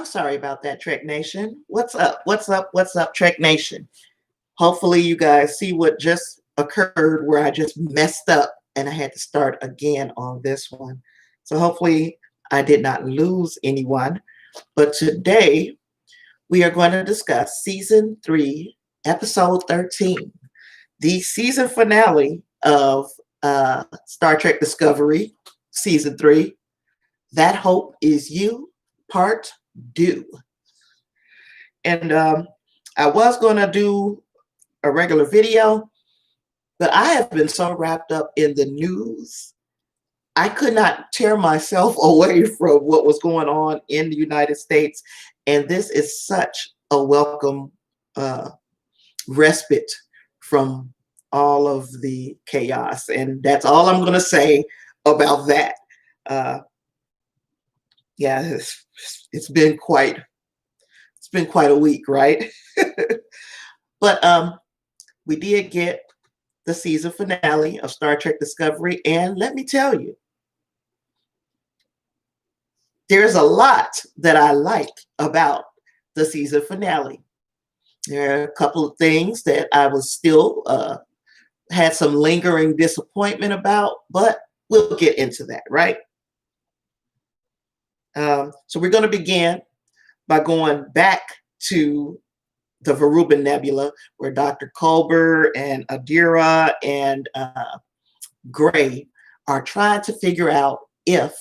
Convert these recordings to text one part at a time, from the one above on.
I'm sorry about that, Trek Nation. What's up? What's up? What's up, Trek Nation? Hopefully, you guys see what just occurred where I just messed up and I had to start again on this one. So, hopefully, I did not lose anyone. But today, we are going to discuss season 3, episode 13, the season finale of Star Trek Discovery, season 3. That Hope Is You, part 2. And I was going to do a regular video, but I have been so wrapped up in the news, I could not tear myself away from what was going on in the United States. And this is such a welcome respite from all of the chaos. And that's all I'm going to say about that. Yeah, it's been quite a week, right? But we did get the season finale of Star Trek Discovery, and let me tell you, there's a lot that I like about the season finale. There are a couple of things that I was still had some lingering disappointment about, but we'll get into that, right? So we're going to begin by going back to the Varuban Nebula, where Dr. Culber and Osyraa and Gray are trying to figure out if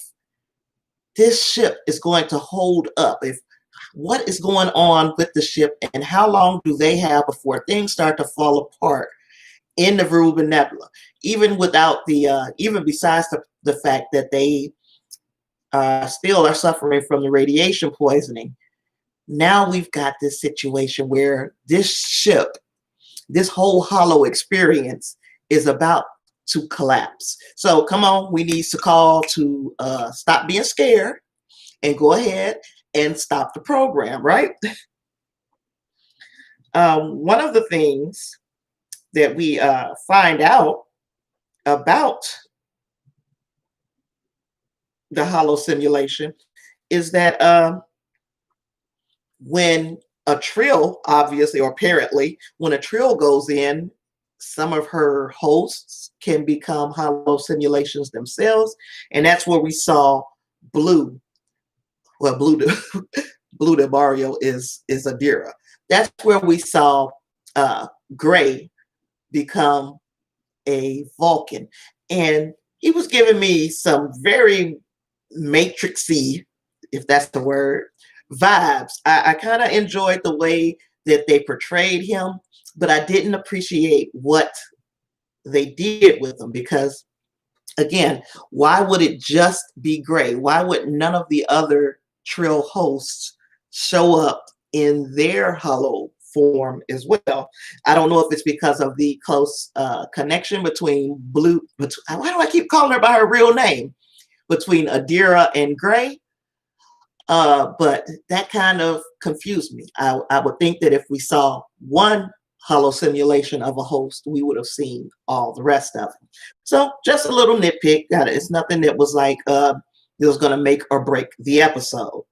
this ship is going to hold up, if what is going on with the ship, and how long do they have before things start to fall apart in the Varuban Nebula, even without the even besides the fact that they still are suffering from the radiation poisoning. Now we've got this situation where this ship, this whole hollow experience is about to collapse. So come on, we need to call to stop being scared and go ahead and stop the program, right? One of the things that we find out about the hollow simulation is that when a trill, obviously or apparently, when a trill goes in, some of her hosts can become hollow simulations themselves, and that's where we saw Blue. Well, Blue de Barrio is Osyraa. That's where we saw Gray become a Vulcan, and he was giving me some very Matrixy, if that's the word, vibes. I kind of enjoyed the way that they portrayed him, but I didn't appreciate what they did with him because, again, why would it just be Gray? Why would none of the other Trill hosts show up in their hollow form as well? I don't know if it's because of the close connection between Blue. Why do I keep calling her by her real name? Between Osyraa and Gray. But that kind of confused me. I would think that if we saw one hollow simulation of a host, we would have seen all the rest of them. So just a little nitpick. It's nothing that was like it was going to make or break the episode.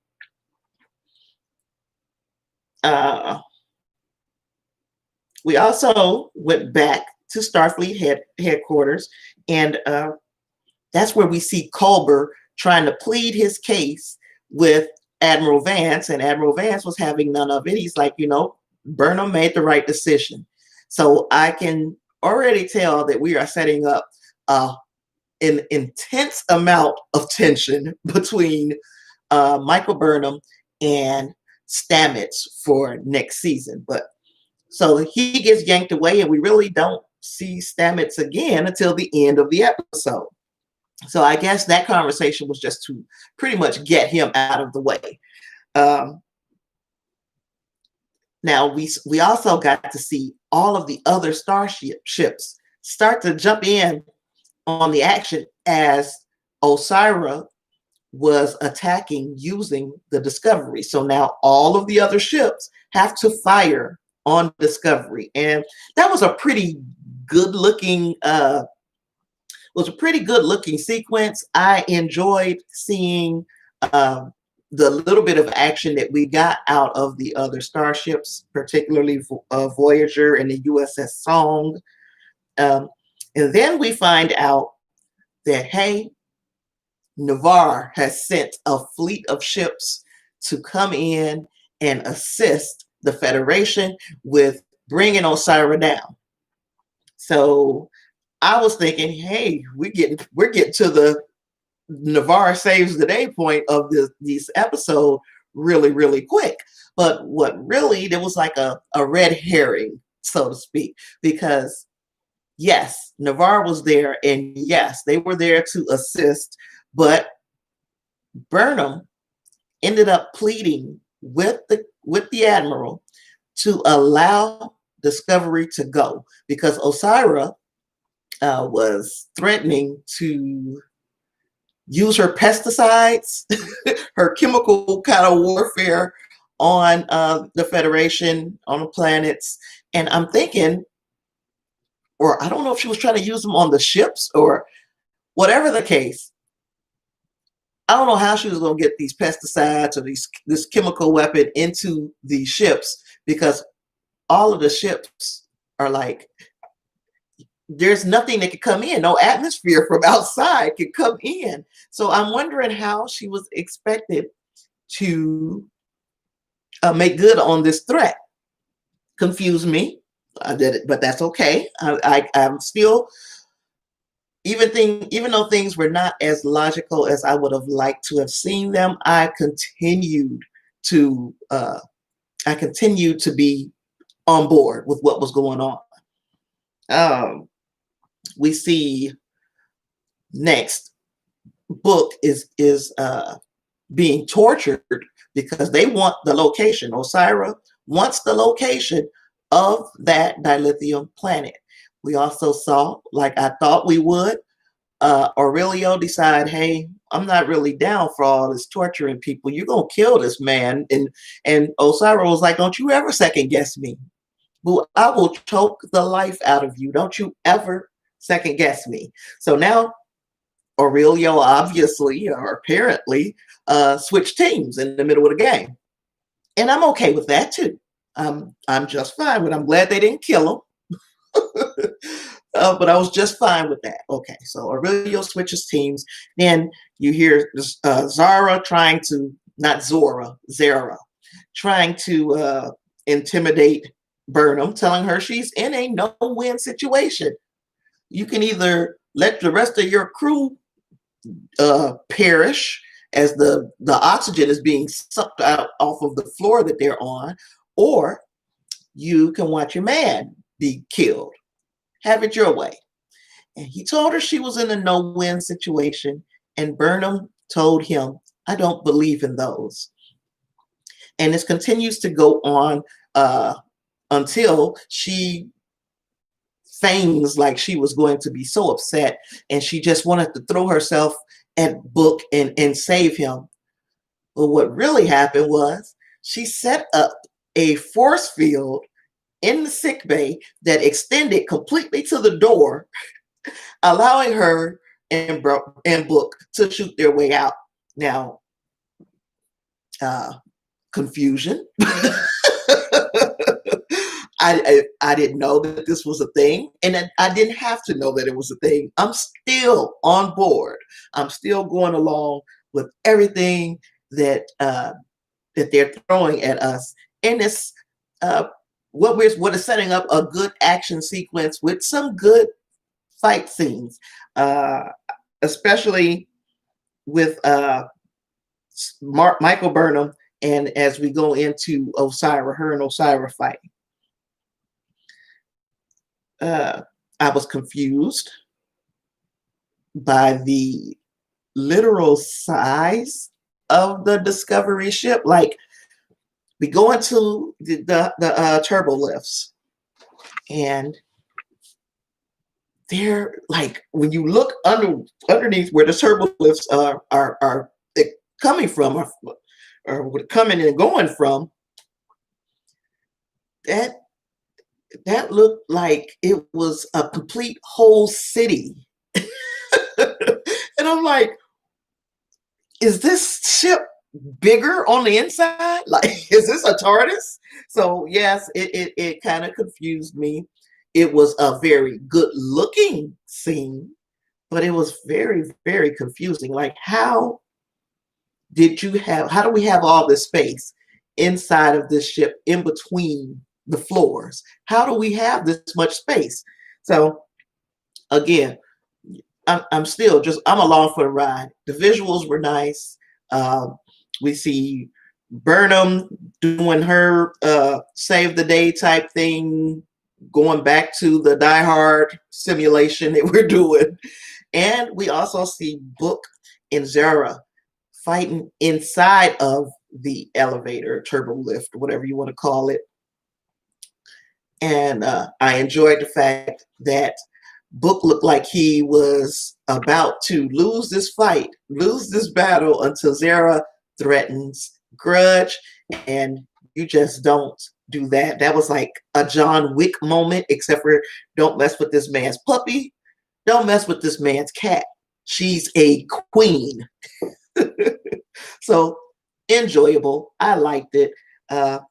We also went back to Starfleet headquarters, and that's where we see Culber trying to plead his case with Admiral Vance, and Admiral Vance was having none of it. He's like, Burnham made the right decision. So I can already tell that we are setting up an intense amount of tension between Michael Burnham and Stamets for next season. But so he gets yanked away, and we really don't see Stamets again until the end of the episode. So I guess that conversation was just to pretty much get him out of the way. Now we also got to see all of the other ships start to jump in on the action as Osyraa was attacking using the Discovery. So now all of the other ships have to fire on Discovery, and that was a pretty good looking sequence. I enjoyed seeing the little bit of action that we got out of the other starships, particularly Voyager and the USS Song. Um, and then we find out that, hey, Navarre has sent a fleet of ships to come in and assist the Federation with bringing Osyraa down. So I was thinking, hey, we're getting to the Navarre saves the day point of this episode really, really quick. But what really, there was like a red herring, so to speak, because yes, Navarre was there, and yes, they were there to assist, but Burnham ended up pleading with the Admiral to allow Discovery to go because Osyraa was threatening to use her pesticides, her chemical kind of warfare on the Federation, on the planets. And I'm thinking, or I don't know if she was trying to use them on the ships or whatever the case. I don't know how she was going to get these pesticides or this chemical weapon into these ships because all of the ships are like, there's nothing that could come in. No atmosphere from outside could come in. So I'm wondering how she was expected to make good on this threat. Confused me. I did it, but that's okay. I'm still, even though things were not as logical as I would have liked to have seen them, I continued to be on board with what was going on. We see next book is being tortured because they want the location. Osyraa wants the location of that dilithium planet. We also saw, like I thought we would, Aurelio decide, hey, I'm not really down for all this torturing people. You're gonna kill this man. And Osyraa was like, don't you ever second guess me. Well, I will choke the life out of you. Don't you ever second guess me. So now Aurelio obviously or apparently switched teams in the middle of the game. And I'm okay with that too. I'm just fine with it. I'm glad they didn't kill him. But I was just fine with that. Okay, so Aurelio switches teams. Then you hear Zara trying to, not Zora, Zara, trying to intimidate Burnham, telling her she's in a no-win situation. You can either let the rest of your crew perish as the oxygen is being sucked out off of the floor that they're on, or you can watch your man be killed. Have it your way. And he told her she was in a no-win situation, and Burnham told him, I don't believe in those. And this continues to go on until she feigns like she was going to be so upset, and she just wanted to throw herself at Book and save him. But what really happened was she set up a force field in the sickbay that extended completely to the door, allowing her and Book to shoot their way out. Now, confusion. I didn't know that this was a thing, and I didn't have to know that it was a thing. I'm still on board. I'm still going along with everything that that they're throwing at us. And it's what is setting up a good action sequence with some good fight scenes, especially with Michael Burnham, and as we go into Osyraa, her and Osyraa fighting. I was confused by the literal size of the Discovery ship. Like, we go into the turbo lifts, and they're like, when you look underneath where the turbo lifts are coming from, or coming and going from, that looked like it was a complete whole city. And I'm like, is this ship bigger on the inside? Like, is this a TARDIS? So yes, it kind of confused me. It was a very good looking scene, but it was very, very confusing. Like, how do we have all this space inside of this ship in between the floors? How do we have this much space? So again, I'm still just, I'm along for the ride. The visuals were nice. We see Burnham doing her save the day type thing, going back to the Die Hard simulation that we're doing. And we also see Book and Zara fighting inside of the elevator, turbo lift, whatever you want to call it. And I enjoyed the fact that Book looked like he was about to lose this fight, lose this battle until Zara threatens Grudge, and you just don't do that. That was like a John Wick moment, except for don't mess with this man's puppy, don't mess with this man's cat. She's a queen. So enjoyable. I liked it. And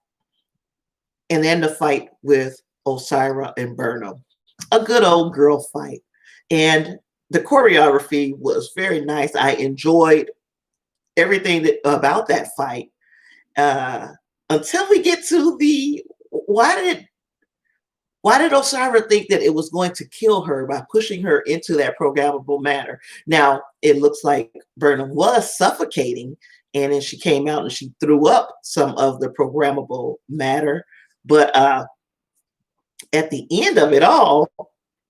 then the fight with Osyraa and Burnham, a good old girl fight. And the choreography was very nice. I enjoyed everything about that fight until we get to the why did Osyraa think that it was going to kill her by pushing her into that programmable matter? Now, it looks like Burnham was suffocating, and then she came out and she threw up some of the programmable matter. But at the end of it all,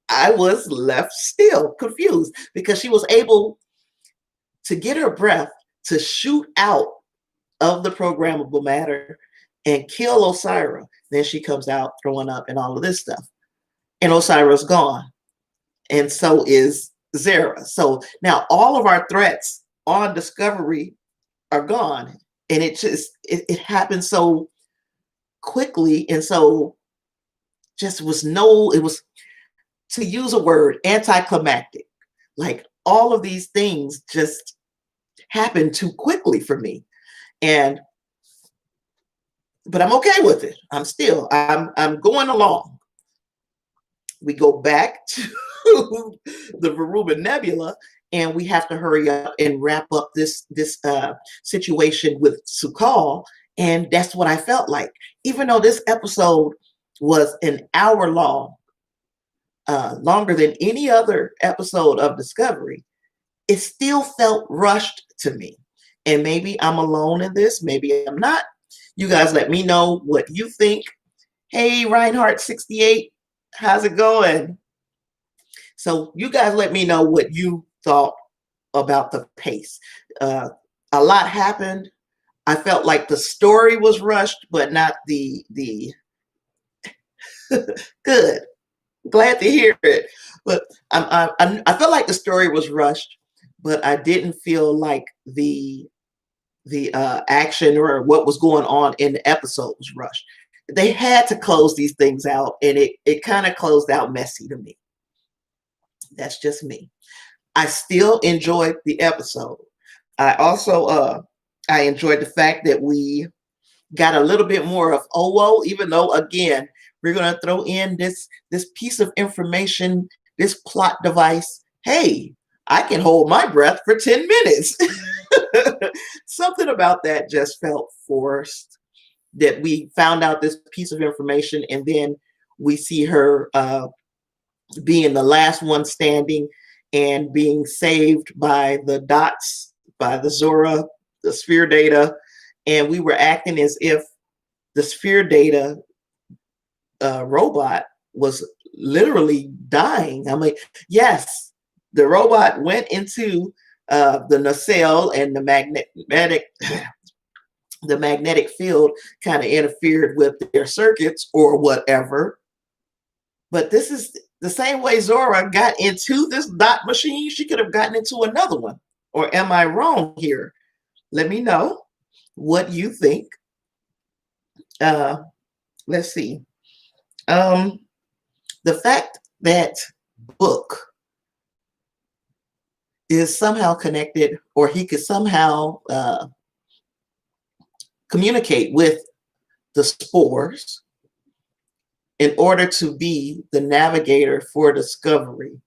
I was left still confused because she was able to get her breath to shoot out of the programmable matter and kill Osyraa. Then she comes out throwing up and all of this stuff. And Osyraa's gone. And so is Zara. So now all of our threats on Discovery are gone. And it happened so quickly. And so it was, to use a word, anticlimactic. Like all of these things just happened too quickly for me. But I'm okay with it. I'm going along. We go back to the Veruba Nebula, and we have to hurry up and wrap up this situation with Su'Kal. And that's what I felt like. Even though this episode was an hour long, longer than any other episode of Discovery, it still felt rushed to me. And maybe I'm alone in this. Maybe I'm not. You guys let me know what you think. Hey, Reinhardt68, how's it going? So you guys let me know what you thought about the pace. A lot happened. I felt like the story was rushed, but not the good. Glad to hear it. But I felt like the story was rushed, but I didn't feel like the action or what was going on in the episode was rushed. They had to close these things out, and it kind of closed out messy to me. That's just me. I still enjoyed the episode. I also I enjoyed the fact that we got a little bit more of Owo, even though again we're going to throw in this piece of information, this plot device. Hey, I can hold my breath for 10 minutes. Something about that just felt forced, that we found out this piece of information and then we see her being the last one standing and being saved by the dots, by the Zora, the sphere data. And we were acting as if the sphere data robot was literally dying. I mean, yes, the robot went into the nacelle, and the magnetic field kind of interfered with their circuits or whatever. But this is the same way Zora got into this dot machine. She could have gotten into another one. Or am I wrong here? Let me know what you think. Let's see. The fact that Book is somehow connected, or he could somehow communicate with the spores in order to be the navigator for discovery.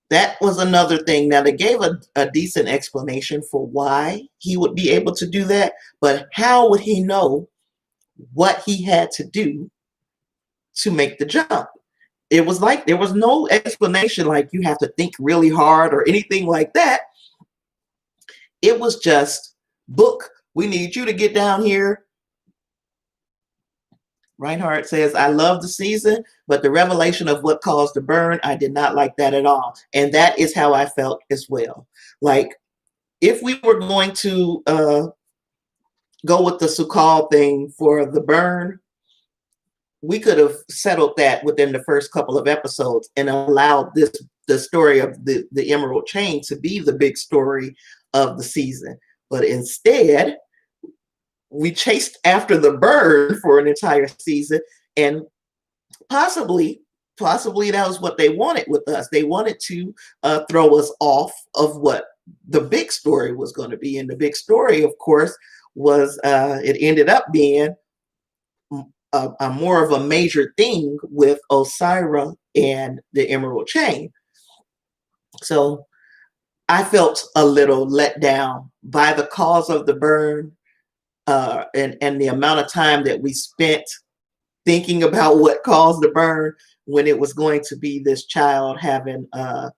That was another thing. Now, they gave a decent explanation for why he would be able to do that, but how would he know what he had to do to make the jump? It was like there was no explanation like you have to think really hard or anything like that. It was just, Book, we need you to get down here. Reinhardt says, I love the season, but the revelation of what caused the burn, I did not like that at all. And that is how I felt as well. Like, if we were going to go with the Sukal thing for the burn, we could have settled that within the first couple of episodes and allowed the story of the Emerald Chain to be the big story of the season. But instead, we chased after the burn for an entire season, and possibly that was what they wanted with us. They wanted to throw us off of what the big story was going to be. And the big story, of course, was it ended up being a more of a major thing with Osyraa and the Emerald Chain. So I felt a little let down by the cause of the burn, and the amount of time that we spent thinking about what caused the burn, when it was going to be this child having, I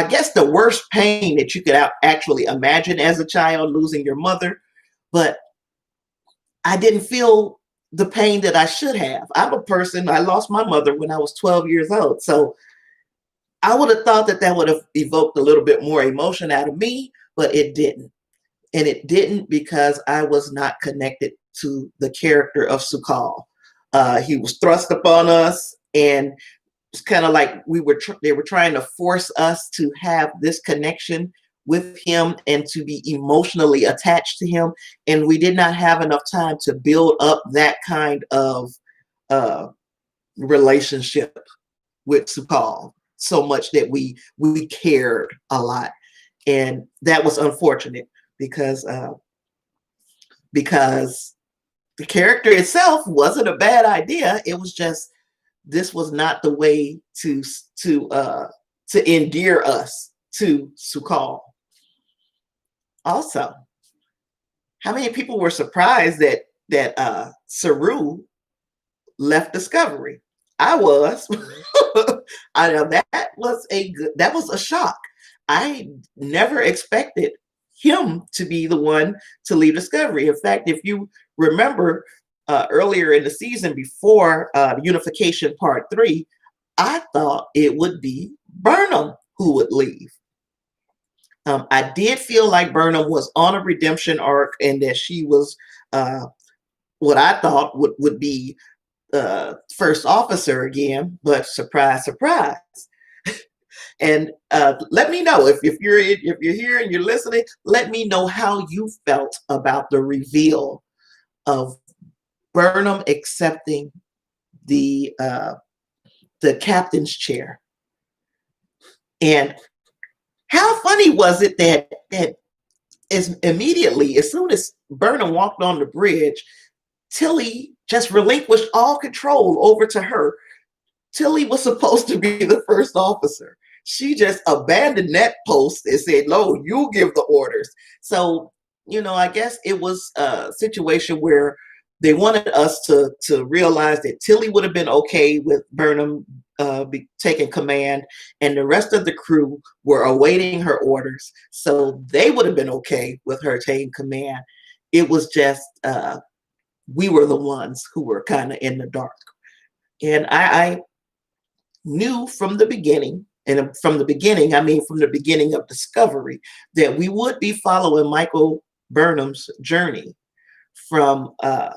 guess the worst pain that you could actually imagine as a child, losing your mother. But I didn't feel the pain that I should have. I'm a person, I lost my mother when I was 12 years old. So I would have thought that would have evoked a little bit more emotion out of me, but it didn't. And it didn't because I was not connected to the character of Sukal. He was thrust upon us, and it's kind of like they were trying to force us to have this connection with him and to be emotionally attached to him. And we did not have enough time to build up that kind of relationship with Sukal so much that we cared a lot. And that was unfortunate because the character itself wasn't a bad idea. It was just, this was not the way to endear us to Sukal. Also, how many people were surprised that Saru left Discovery? I was. I know that was a shock. I never expected him to be the one to leave Discovery. In fact, if you remember earlier in the season, before Unification Part 3, I thought it would be Burnham who would leave. I did feel like Burnham was on a redemption arc, and that she was what I thought would be first officer again, but surprise, surprise. And let me know if you're here and you're listening. Let me know how you felt about the reveal of Burnham accepting the captain's chair. And how funny was it that as soon as Burnham walked on the bridge, Tilly just relinquished all control over to her. Tilly was supposed to be the first officer. She just abandoned that post and said, no, you give the orders. So, I guess it was a situation where they wanted us to realize that Tilly would have been okay with Burnham taking command, and the rest of the crew were awaiting her orders. So they would have been okay with her taking command. It was just, we were the ones who were kind of in the dark. And I knew from the beginning, and from the beginning, I mean from the beginning of Discovery, that we would be following Michael Burnham's journey from the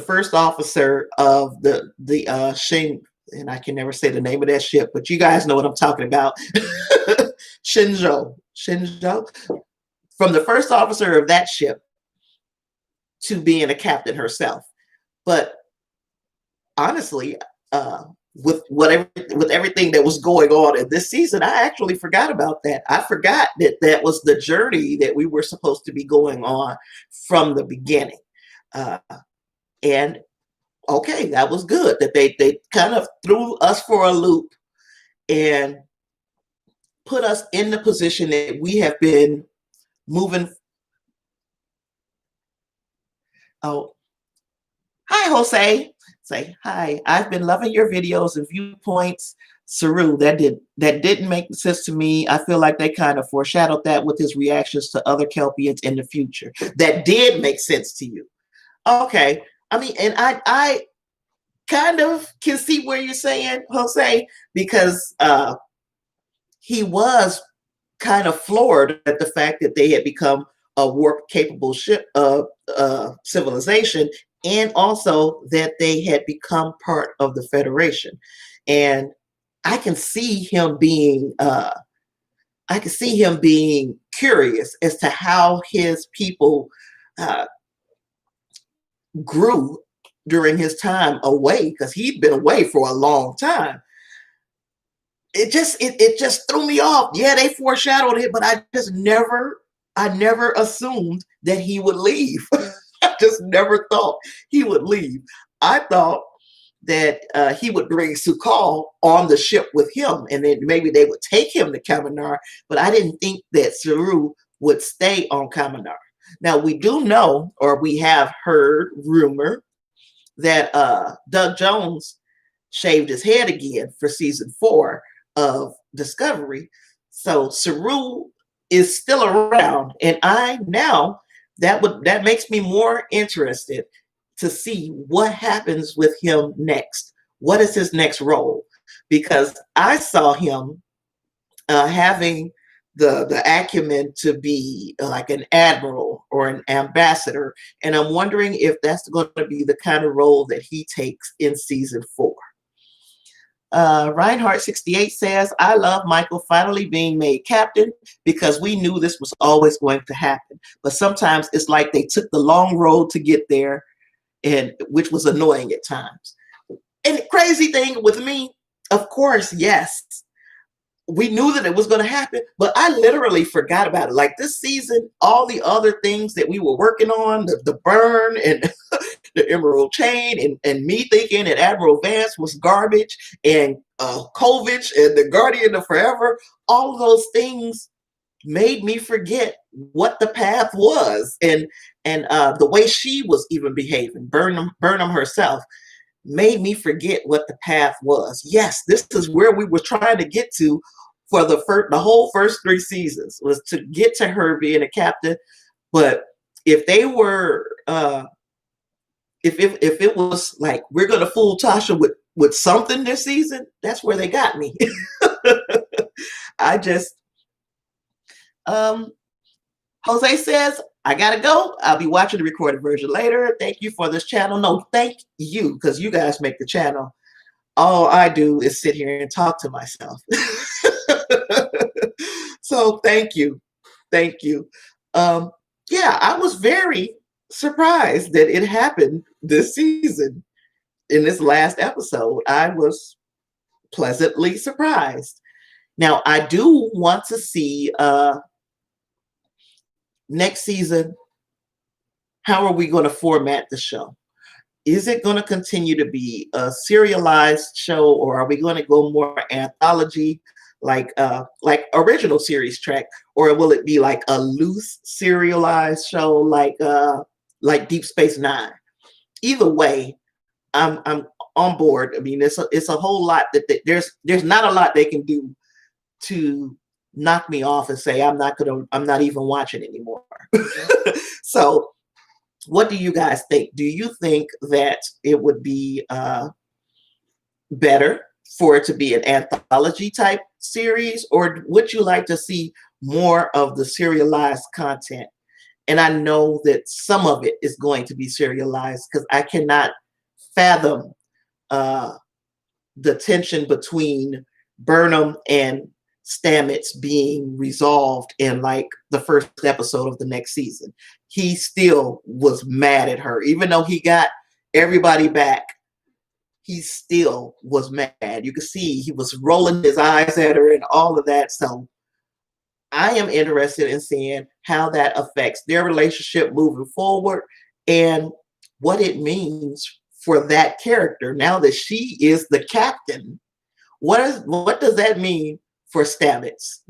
first officer of the Shin, and I can never say the name of that ship, but you guys know what I'm talking about. Shinjo. From the first officer of that ship to being a captain herself. But honestly, with everything that was going on in this season, I actually forgot about that. I forgot that that was the journey that we were supposed to be going on from the beginning. Uh, and okay, that was good that they kind of threw us for a loop and put us in the position that we have been moving. Oh, hi, Jose. Say hi. I've been loving your videos and viewpoints. Saru, that didn't make sense to me. I feel like they kind of foreshadowed that with his reactions to other Kelpians in the future. That did make sense to you. Okay. I mean, and I kind of can see where you're saying, Jose, because he was kind of floored at the fact that they had become a warp capable ship civilization, and also that they had become part of the Federation. And I can see him being curious as to how his people uh, grew during his time away, because he'd been away for a long time. It just threw me off. Yeah, they foreshadowed it, but I never assumed that he would leave. I just never thought he would leave. I thought that he would bring Sukal on the ship with him, and then maybe they would take him to Kaminar. But I didn't think that Saru would stay on Kaminar. Now we do know, or we have heard rumor, that Doug Jones shaved his head again for season 4 of Discovery. So Saru is still around, and I now that makes me more interested to see what happens with him next. What is his next role? Because I saw him having the acumen to be like an admiral or an ambassador, and I'm wondering if that's going to be the kind of role that he takes in season 4. Reinhardt 68 says, I love Michael finally being made captain because we knew this was always going to happen. But sometimes it's like they took the long road to get there, and which was annoying at times. And the crazy thing with me, of course, yes, we knew that it was going to happen, but I literally forgot about it. Like this season, all the other things that we were working on, the burn and the Emerald Chain, and me thinking that Admiral Vance was garbage, and Kovich and the Guardian of Forever, all of those things made me forget what the path was, and the way she was even behaving. Burnham herself made me forget what the path was. Yes, this is where we were trying to get to for the whole first 3 seasons, was to get to her being a captain. But if they were if it was like, we're gonna fool Tasha with something this season, that's where they got me. I just Jose says, I gotta go. I'll be watching the recorded version later. Thank you for this channel. No, thank you, because you guys make the channel. All I do is sit here and talk to myself. So thank you. Thank you. Yeah, I was very surprised that it happened this season. In this last episode, I was pleasantly surprised. Now, I do want to see next season, how are we going to format the show? Is it going to continue to be a serialized show, or are we going to go more anthology, like original series track, or will it be like a loose serialized show, like Deep Space Nine? Either way, I'm on board. I mean, it's a whole lot that there's not a lot they can do to knock me off and say I'm not even watching anymore. So what do you guys think? Do you think that it would be better for it to be an anthology type series, or would you like to see more of the serialized content? And I know that some of it is going to be serialized, because I cannot fathom the tension between Burnham and Stamets being resolved in like the first episode of the next season. He still was mad at her, even though he got everybody back. he still was mad. You could see he was rolling his eyes at her and all of that. So I am interested in seeing how that affects their relationship moving forward and what it means for that character now that she is the captain. What does that mean for Stamets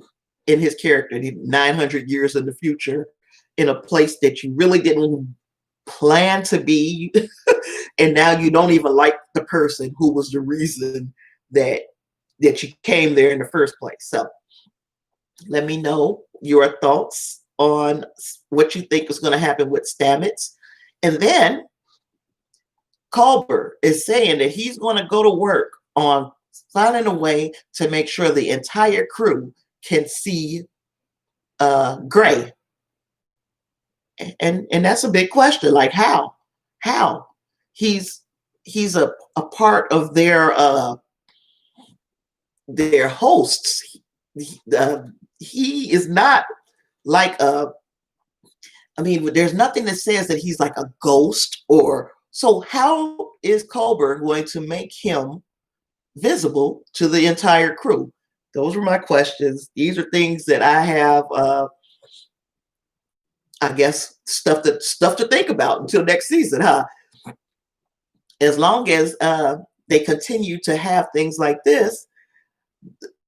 in his character 900 years in the future in a place that you really didn't plan to be and now you don't even like the person who was the reason that you came there in the first place. So let me know your thoughts on what you think is going to happen with Stamets. And then Culber is saying that he's going to go to work on finding a way to make sure the entire crew can see Gray. And that's a big question. Like how he's a part of their hosts. He is not like I mean, there's nothing that says that he's like a ghost or so. How is Culber going to make him visible to the entire crew? Those were my questions. These are things that I have I guess stuff to think about until next season, huh? As long as they continue to have things like this,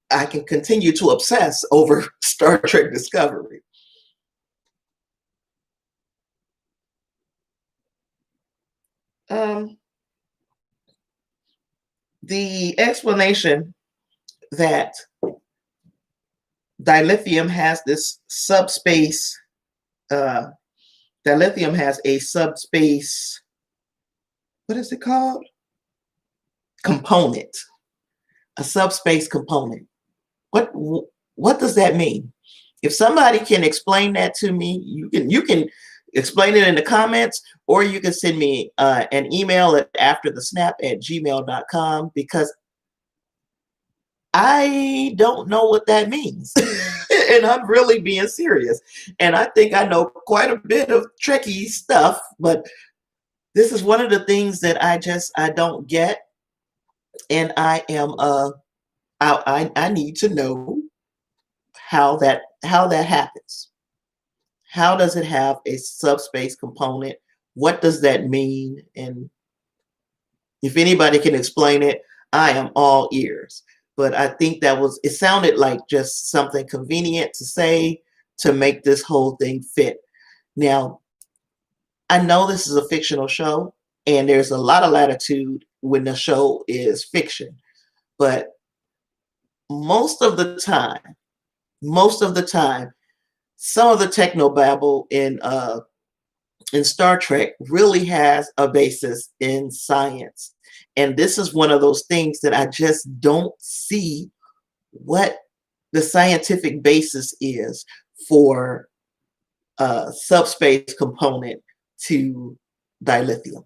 I can continue to obsess over Star Trek Discovery. The explanation that dilithium has this subspace, dilithium has a subspace, what is it called? Component, a subspace component. What does that mean? If somebody can explain that to me, you can explain it in the comments, or you can send me an email at afterthesnap@gmail.com, because I don't know what that means. And I'm really being serious. And I think I know quite a bit of Trekkie stuff, but this is one of the things that I don't get. And I am I need to know how that happens. How does it have a subspace component? What does that mean? And if anybody can explain it, I am all ears. But I think it sounded like just something convenient to say to make this whole thing fit. Now, I know this is a fictional show, and there's a lot of latitude when the show is fiction. But most of the time, some of the technobabble in Star Trek really has a basis in science. And this is one of those things that I just don't see what the scientific basis is for a subspace component to dilithium.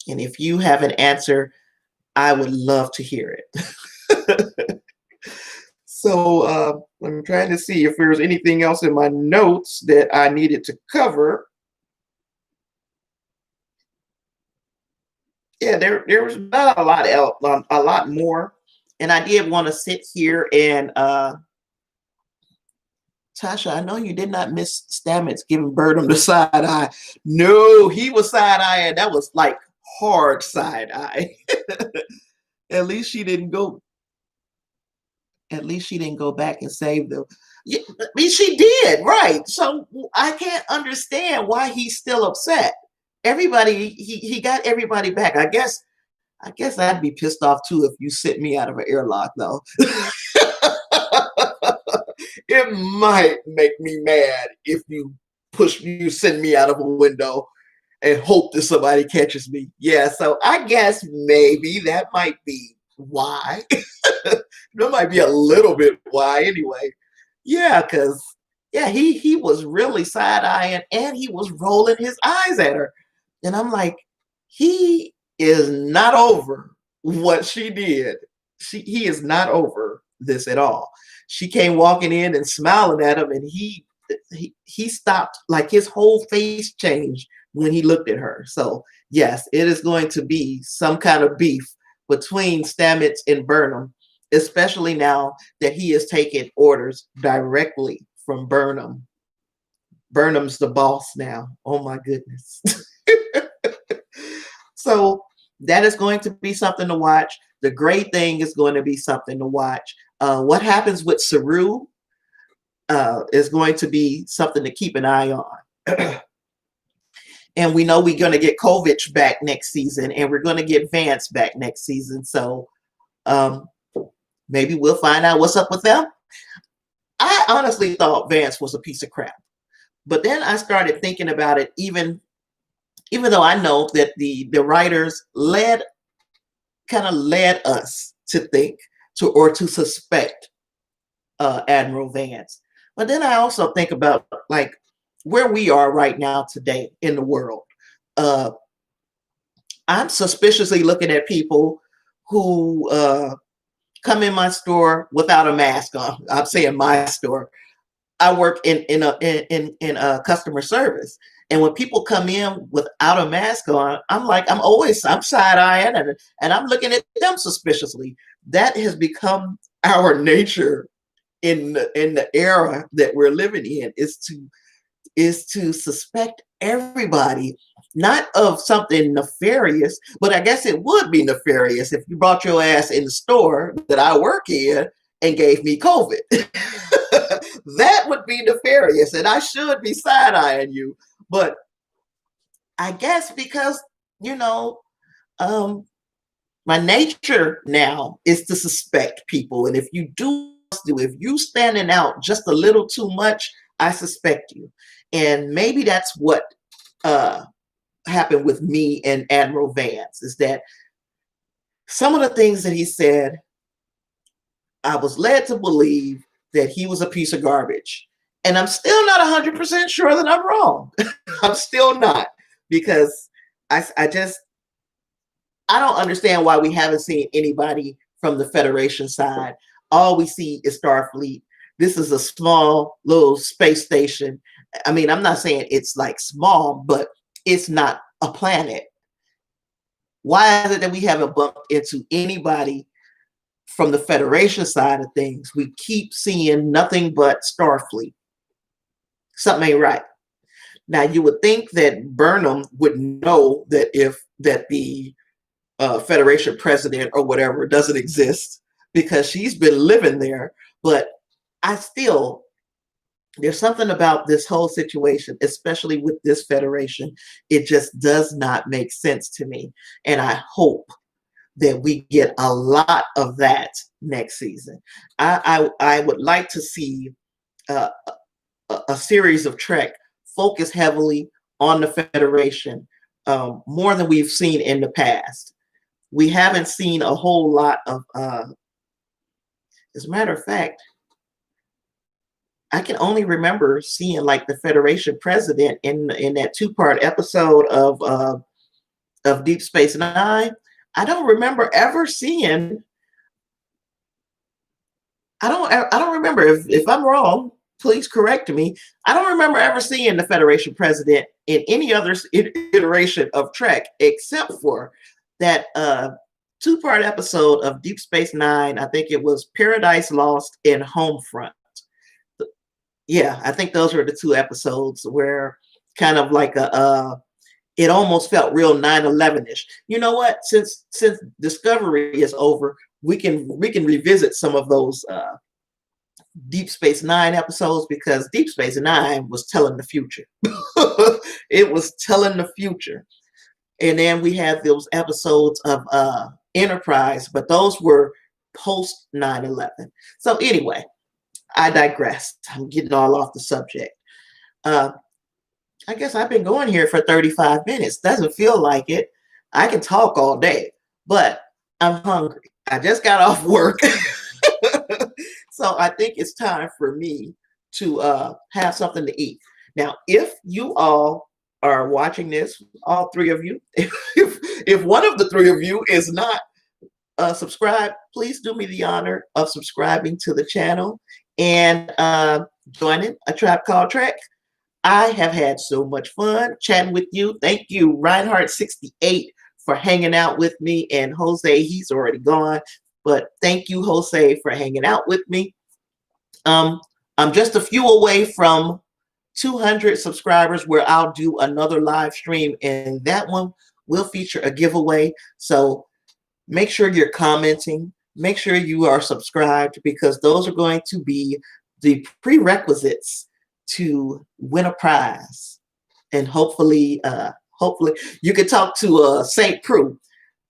And if you have an answer, I would love to hear it. So I'm trying to see if there's anything else in my notes that I needed to cover. Yeah, there was not a lot else, a lot more. And I did want to sit here and Tasha, I know you did not miss Stamets giving Burnham the side eye. No, he was side eyeing. That was like hard side eye. At least she didn't go. At least she didn't go back and save them. Yeah, I mean, she did, right? So I can't understand why he's still upset. Everybody, he got everybody back. I guess I'd be pissed off too if you sent me out of an airlock, though. It might make me mad if you send me out of a window and hope that somebody catches me. Yeah, so I guess maybe that might be why. That might be a little bit why anyway. Yeah, because he was really side-eyeing and he was rolling his eyes at her. And I'm like, he is not over what she did. He is not over this at all. She came walking in and smiling at him, and he stopped, like his whole face changed when he looked at her. So yes, it is going to be some kind of beef between Stamets and Burnham, especially now that he is taking orders directly from Burnham. Burnham's the boss now. Oh my goodness. So that is going to be something to watch. The great thing is going to be something to watch. What happens with Saru is going to be something to keep an eye on. And we know we're going to get Kovic back next season, and we're going to get Vance back next season. So maybe we'll find out what's up with them. I honestly thought Vance was a piece of crap. But then I started thinking about it, even though I know that the writers kind of led us to think or to suspect Admiral Vance. But then I also think about like where we are right now today in the world. I'm suspiciously looking at people who come in my store without a mask on. I'm saying my store. I work in customer service, and when people come in without a mask on, I'm side eyeing and I'm looking at them suspiciously. That has become our nature in the era that we're living in, is to suspect everybody, not of something nefarious, but I guess it would be nefarious if you brought your ass in the store that I work in and gave me COVID. That would be nefarious, and I should be side-eyeing you. But I guess because, my nature now is to suspect people. And if you standing out just a little too much, I suspect you. And maybe that's what happened with me and Admiral Vance, is that some of the things that he said, I was led to believe that he was a piece of garbage. And I'm still not 100% sure that I'm wrong. I'm still not, because I don't understand why we haven't seen anybody from the Federation side. All we see is Starfleet. This is a small little space station. I mean, I'm not saying it's like small, but it's not a planet. Why is it that we haven't bumped into anybody from the Federation side of things? We keep seeing nothing but Starfleet. Something ain't right. Now, you would think that Burnham would know that the Federation president or whatever doesn't exist, because she's been living there. But there's something about this whole situation, especially with this Federation. It just does not make sense to me. And I hope that we get a lot of that next season. I would like to see a series of Trek focus heavily on the Federation, more than we've seen in the past. We haven't seen a whole lot of, as a matter of fact, I can only remember seeing like the Federation president in that 2-part episode of Deep Space Nine. I don't remember ever seeing. I don't remember, if I'm wrong, please correct me. I don't remember ever seeing the Federation president in any other iteration of Trek, except for that 2-part episode of Deep Space Nine. I think it was Paradise Lost and Homefront. Yeah, I think those were the 2 episodes where kind of like it almost felt real 9/11-ish. You know what? Since Discovery is over, we can revisit some of those Deep Space Nine episodes, because Deep Space Nine was telling the future. It was telling the future. And then we had those episodes of Enterprise, but those were post 9/11. So anyway, I digress. I'm getting all off the subject. I guess I've been going here for 35 minutes. Doesn't feel like it. I can talk all day, but I'm hungry. I just got off work. So I think it's time for me to have something to eat. Now, if you all are watching this, all 3 of you, if one of the 3 of you is not subscribed, please do me the honor of subscribing to the channel and joining A Trap Called Trek. I have had so much fun chatting with you. Thank you, Reinhardt68, for hanging out with me. And Jose, he's already gone, but thank you, Jose, for hanging out with me. I'm just a few away from 200 subscribers where I'll do another live stream, and that one will feature a giveaway. So make sure you're commenting, make sure you are subscribed, because those are going to be the prerequisites to win a prize. And hopefully you can talk to St. Prue.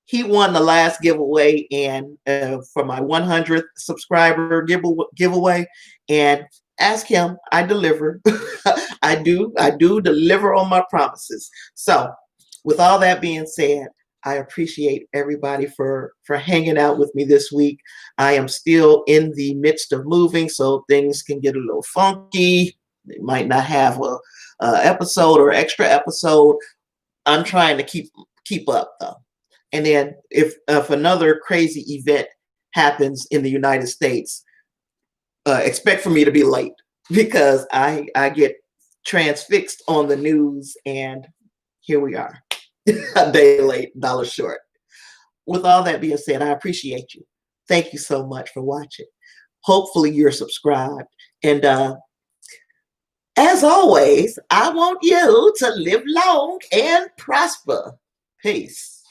He won the last giveaway, and for my 100th subscriber giveaway, and ask him. I deliver. I do deliver on my promises. So with all that being said, I appreciate everybody for hanging out with me this week. I am still in the midst of moving, so things can get a little funky. They might not have a episode or extra episode. I'm trying to keep up though. And then if another crazy event happens in the United States, expect for me to be late, because I get transfixed on the news, and here we are, a day late, dollar short. With all that being said, I appreciate you. Thank you so much for watching. Hopefully you're subscribed. And as always, I want you to live long and prosper. Peace.